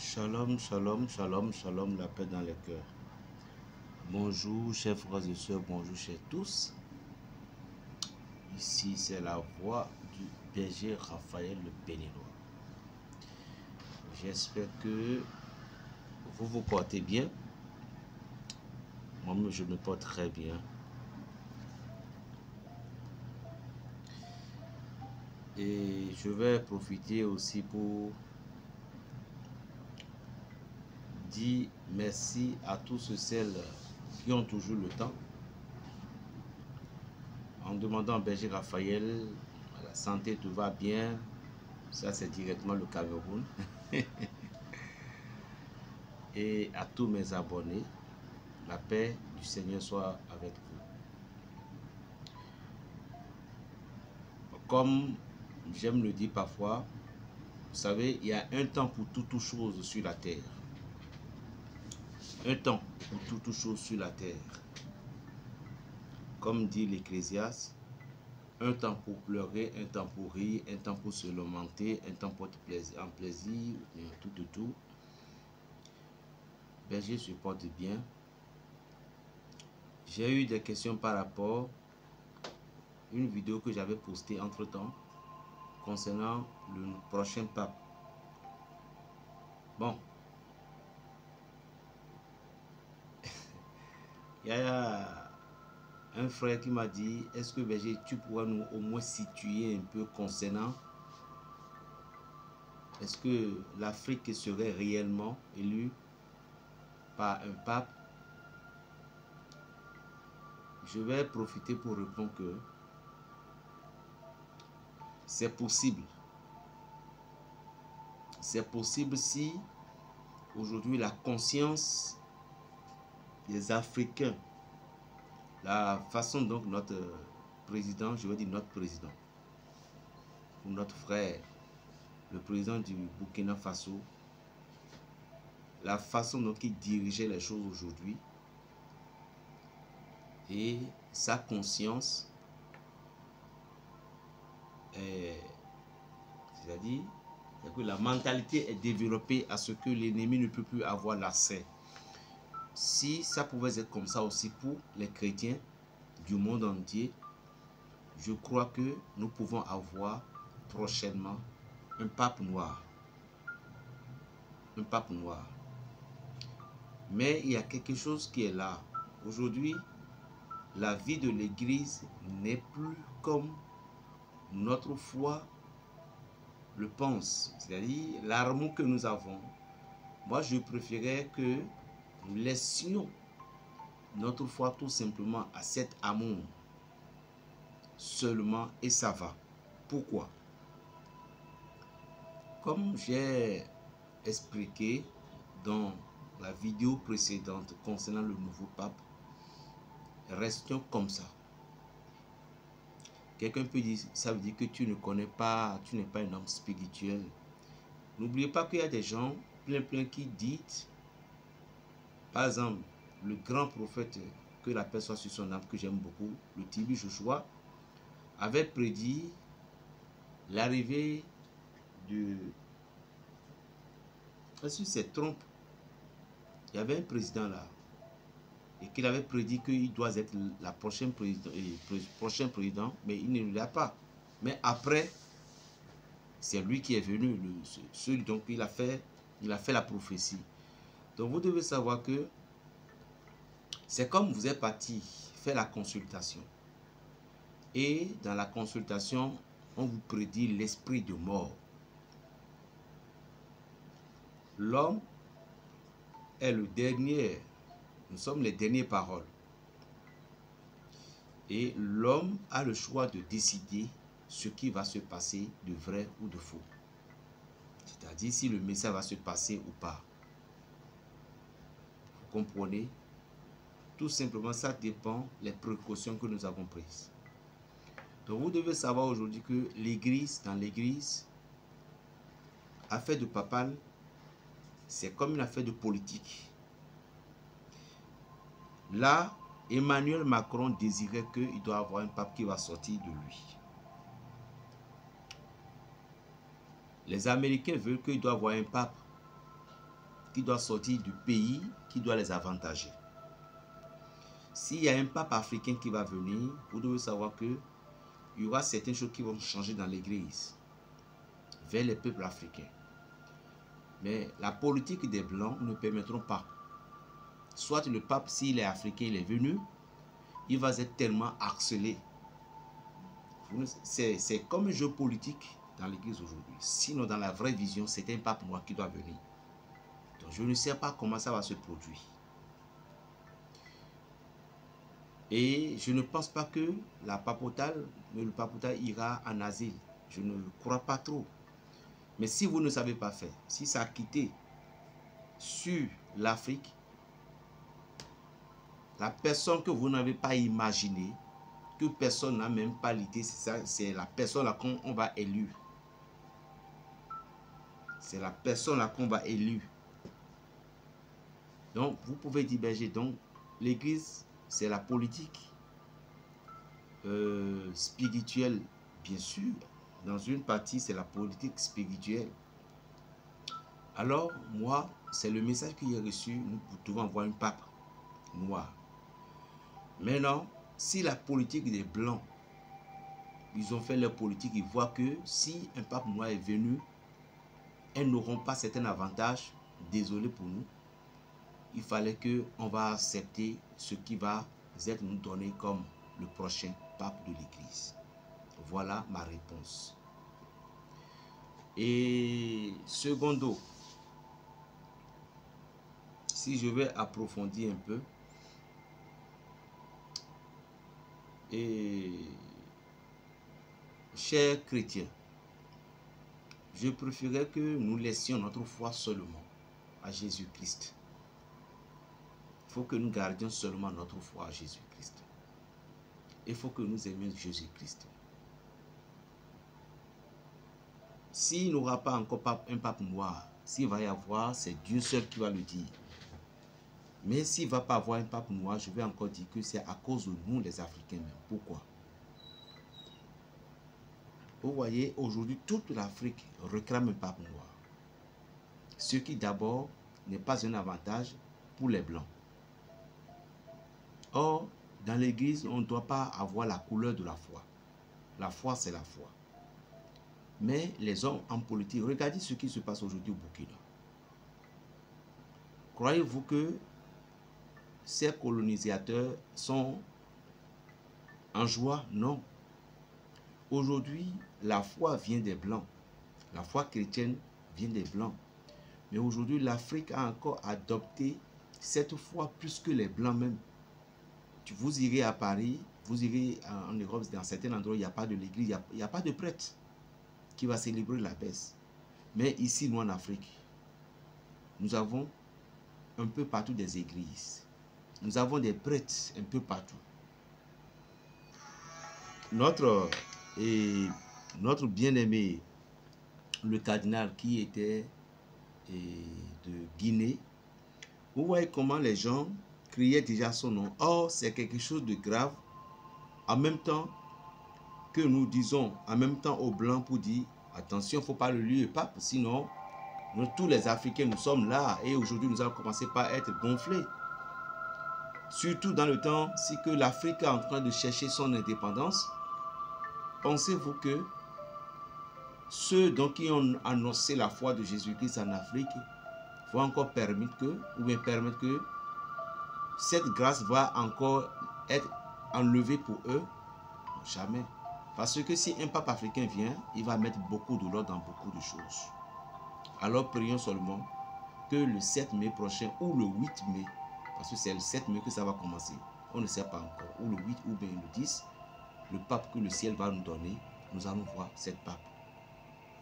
Shalom, shalom, shalom, shalom, la paix dans les cœurs. Bonjour, chers frères et sœurs, bonjour, chers tous. Ici, c'est la voix du berger Raphaël le Béninois. J'espère que vous vous portez bien. Moi-même, je me porte très bien. Et je vais profiter aussi pour dire merci à tous celles qui ont toujours le temps. En demandant au berger Raphaël, la santé, tout va bien. Ça, c'est directement le Cameroun. Et à tous mes abonnés, la paix du Seigneur soit avec vous. Comme j'aime le dire parfois, vous savez, il y a un temps pour toute chose sur la terre. Un temps pour toute chose sur la terre. Comme dit l'Ecclésiaste, un temps pour pleurer, un temps pour rire, un temps pour se lamenter, un temps pour être en plaisir, tout. Berger se porte bien. J'ai eu des questions par rapport à une vidéo que j'avais postée entre-temps concernant le prochain pape. Bon, il y a un frère qui m'a dit, est-ce que Berger, tu pourrais nous au moins situer un peu concernant, est-ce que l'Afrique serait réellement élue par un pape? Je vais profiter pour répondre que c'est possible. C'est possible si aujourd'hui la conscience des Africains, la façon dont notre président, je veux dire notre président, ou notre frère, le président du Burkina Faso, la façon dont il dirigeait les choses aujourd'hui et sa conscience, c'est-à-dire que la mentalité est développée à ce que l'ennemi ne peut plus avoir l'accès. Si ça pouvait être comme ça aussi pour les chrétiens du monde entier, je crois que nous pouvons avoir prochainement un pape noir. Un pape noir. Mais il y a quelque chose qui est là. Aujourd'hui, la vie de l'Église n'est plus comme notre foi le pense. C'est-à-dire l'amour que nous avons. Moi, je préférais que nous laissions notre foi tout simplement à cet amour seulement et ça va. Pourquoi? Comme j'ai expliqué dans la vidéo précédente concernant le nouveau pape, restons comme ça. Quelqu'un peut dire, ça veut dire que tu ne connais pas, tu n'es pas un homme spirituel. N'oubliez pas qu'il y a des gens plein qui disent, par exemple, le grand prophète, que la paix soit sur son âme, que j'aime beaucoup, le Tibi Joshua, avait prédit l'arrivée de... Est-ce que c'est Trump? Il y avait un président là, et qu'il avait prédit qu'il doit être la prochaine prochain président, mais il ne l'a pas. Mais après, c'est lui qui est venu, celui donc il a fait la prophétie. Donc vous devez savoir que c'est comme vous êtes parti faire la consultation. Et dans la consultation, on vous prédit l'esprit de mort. L'homme est le dernier, nous sommes les dernières paroles. Et l'homme a le choix de décider ce qui va se passer de vrai ou de faux. C'est-à-dire si le message va se passer ou pas. Vous comprenez? Tout simplement, ça dépend des précautions que nous avons prises. Donc vous devez savoir aujourd'hui que l'église, dans l'église, affaire de papal, c'est comme une affaire de politique. Là, Emmanuel Macron désirait qu'il doit avoir un pape qui va sortir de lui. Les Américains veulent qu'il doit avoir un pape qui doit sortir du pays qui doit les avantager. S'il y a un pape africain qui va venir, vous devez savoir que il y aura certaines choses qui vont changer dans l'église vers les peuples africains. Mais la politique des Blancs ne permettront pas. Soit le pape, s'il est africain, il est venu, il va être tellement harcelé. C'est comme un jeu politique dans l'église aujourd'hui. Sinon, dans la vraie vision, c'est un pape noir qui doit venir. Donc, je ne sais pas comment ça va se produire. Et je ne pense pas que le papotal ira en asile. Je ne crois pas trop. Mais si vous ne savez pas faire, si ça a quitté sur l'Afrique, la personne que vous n'avez pas imaginée, que personne n'a même pas l'idée, c'est la personne là qu'on va élire. C'est la personne là qu'on va élire. Donc, vous pouvez diverger. Donc, l'église, c'est la politique spirituelle, bien sûr. Dans une partie, c'est la politique spirituelle. Alors, moi, c'est le message que j'ai reçu. Nous devons avoir un pape noir. Maintenant, si la politique des Blancs, ils ont fait leur politique, ils voient que si un pape noir est venu, elles n'auront pas certains avantages. Désolé pour nous. Il fallait qu'on va accepter ce qui va être nous donné comme le prochain pape de l'Église. Voilà ma réponse. Et secondo, si je vais approfondir un peu, et chers chrétiens, je préférerais que nous laissions notre foi seulement à Jésus-Christ. Il faut que nous gardions seulement notre foi à Jésus-Christ. Il faut que nous aimions Jésus-Christ. S'il n'y aura pas encore un pape noir, s'il va y avoir, c'est Dieu seul qui va le dire. Mais s'il ne va pas avoir un pape noir, je vais encore dire que c'est à cause de nous les Africains même. Pourquoi? Vous voyez, aujourd'hui, toute l'Afrique réclame un pape noir. Ce qui d'abord n'est pas un avantage pour les Blancs. Or, dans l'église, on ne doit pas avoir la couleur de la foi. La foi, c'est la foi. Mais les hommes en politique, regardez ce qui se passe aujourd'hui au Burkina. Croyez-vous que ces colonisateurs sont en joie? Non. Aujourd'hui, la foi vient des Blancs. La foi chrétienne vient des Blancs. Mais aujourd'hui, l'Afrique a encore adopté cette foi plus que les Blancs même. Vous irez à Paris, vous irez en Europe, dans certains endroits, il n'y a pas de l'église, il n'y a pas de prêtre qui va célébrer la messe. Mais ici, nous en Afrique, nous avons un peu partout des églises. Nous avons des prêtres un peu partout. Notre bien-aimé, le cardinal qui était de Guinée, vous voyez comment les gens criaient déjà son nom. Or, c'est quelque chose de grave. En même temps que nous disons, en même temps aux Blancs pour dire, attention, il ne faut pas le lier pape, sinon, nous, tous les Africains, nous sommes là. Et aujourd'hui, nous allons commencer par être gonflés. Surtout dans le temps, si que l'Afrique est en train de chercher son indépendance, pensez-vous que ceux donc qui ont annoncé la foi de Jésus-Christ en Afrique vont encore permettre que cette grâce va encore être enlevée pour eux? Jamais. Parce que si un pape africain vient, il va mettre beaucoup de l'ordre dans beaucoup de choses. Alors prions seulement que le 7 mai prochain ou le 8 mai, parce que c'est le 7 mai que ça va commencer, on ne sait pas encore, ou le 8 ou bien le 10, le pape que le ciel va nous donner, nous allons voir cette pape.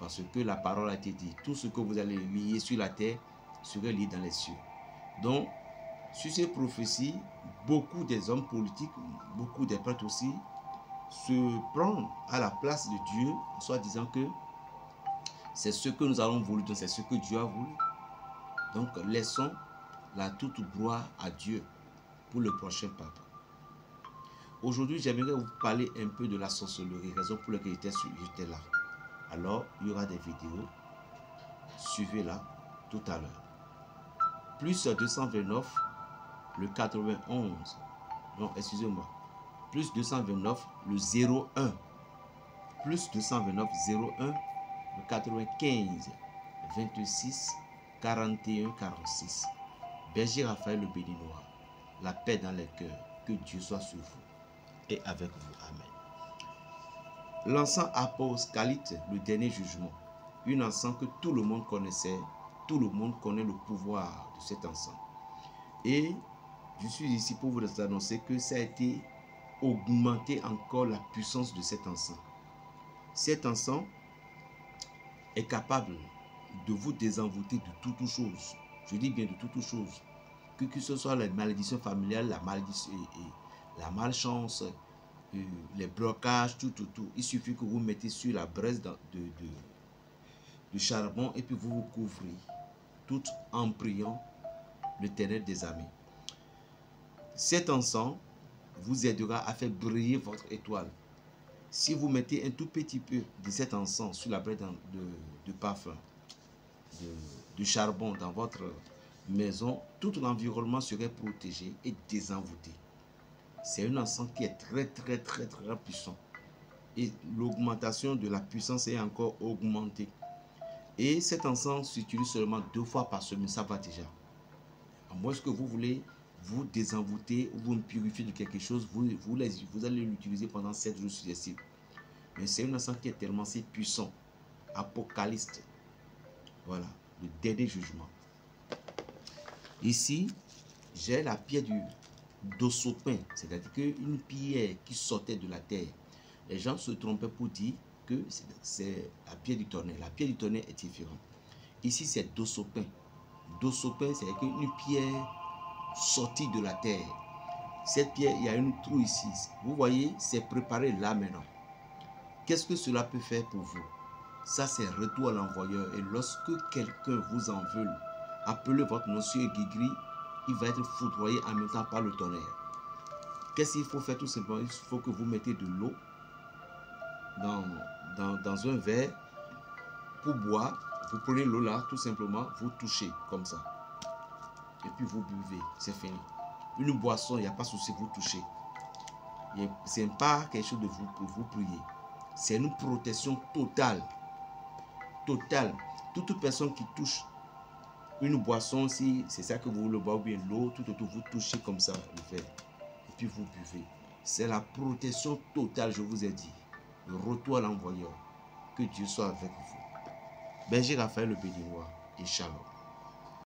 Parce que la parole a été dit, tout ce que vous allez lier sur la terre serait lié dans les cieux. Donc, sur ces prophéties, beaucoup des hommes politiques, beaucoup des prêtres aussi, se prennent à la place de Dieu, en soi disant que c'est ce que nous avons voulu, donc c'est ce que Dieu a voulu. Donc, laissons la toute gloire à Dieu pour le prochain pape. Aujourd'hui, j'aimerais vous parler un peu de la sorcellerie, raison pour laquelle j'étais là. Alors, il y aura des vidéos. Suivez-la tout à l'heure. plus 229, le 91, non, excusez-moi, plus 229, le 01, plus 229, 01, le 95, 26, 41, 46. Berger Raphaël le Béninois, la paix dans les cœurs, que Dieu soit sur vous et avec vous. Amen. L'encens apocalypte, le dernier jugement, une encens que tout le monde connaissait, tout le monde connaît le pouvoir de cet encens. Et je suis ici pour vous annoncer que ça a été augmenté encore la puissance de cet encens. Cet encens est capable de vous désenvoûter de toutes choses. Je dis bien de toutes choses. Que ce soit la malédiction familiale, la malédiction et la malchance, les blocages, tout. Il suffit que vous mettez sur la braise de charbon et puis vous vous couvrez, tout en priant l'Éternel des armées. Cet encens vous aidera à faire briller votre étoile. Si vous mettez un tout petit peu de cet encens sur la braise de parfum, de charbon dans votre maison, tout l'environnement serait protégé et désenvoûté. C'est un encens qui est très puissant. Et l'augmentation de la puissance est encore augmentée. Et cet encens s'utilise seulement 2 fois par semaine, ça va déjà. À moins que vous voulez vous désenvoûter ou vous me purifier de quelque chose, vous allez l'utiliser pendant 7 jours successifs. Mais c'est un encens qui est tellement si puissant. Apocalypse. Voilà, le dernier jugement. Ici, j'ai la pierre du dossopin, c'est-à-dire qu'une pierre qui sortait de la terre. Les gens se trompaient pour dire que c'est la pierre du tonnerre. La pierre du tonnerre est différente. Ici, c'est dossopin. Dossopin, c'est une pierre sortie de la terre. Cette pierre, il y a une trou ici. Vous voyez, c'est préparé là maintenant. Qu'est-ce que cela peut faire pour vous? Ça, c'est retour à l'envoyeur. Et lorsque quelqu'un vous en veut, appelez votre monsieur Guigri, il va être foudroyé en même temps par le tonnerre. Qu'est-ce qu'il faut faire? Tout simplement, il faut que vous mettez de l'eau dans un verre pour boire. Vous prenez l'eau là, tout simplement, vous touchez comme ça. Et puis vous buvez, c'est fini. Une boisson, il n'y a pas de souci, vous touchez. Ce n'est pas quelque chose de vous prier. C'est une protection totale. Totale. Toute personne qui touche une boisson, si c'est ça que vous voulez boire, ou bien l'eau, tout, vous touchez comme ça le verre. Et puis vous buvez. C'est la protection totale, je vous ai dit. Le retour à l'envoyeur. Que Dieu soit avec vous. Berger Raphaël le Béninois et Shalom.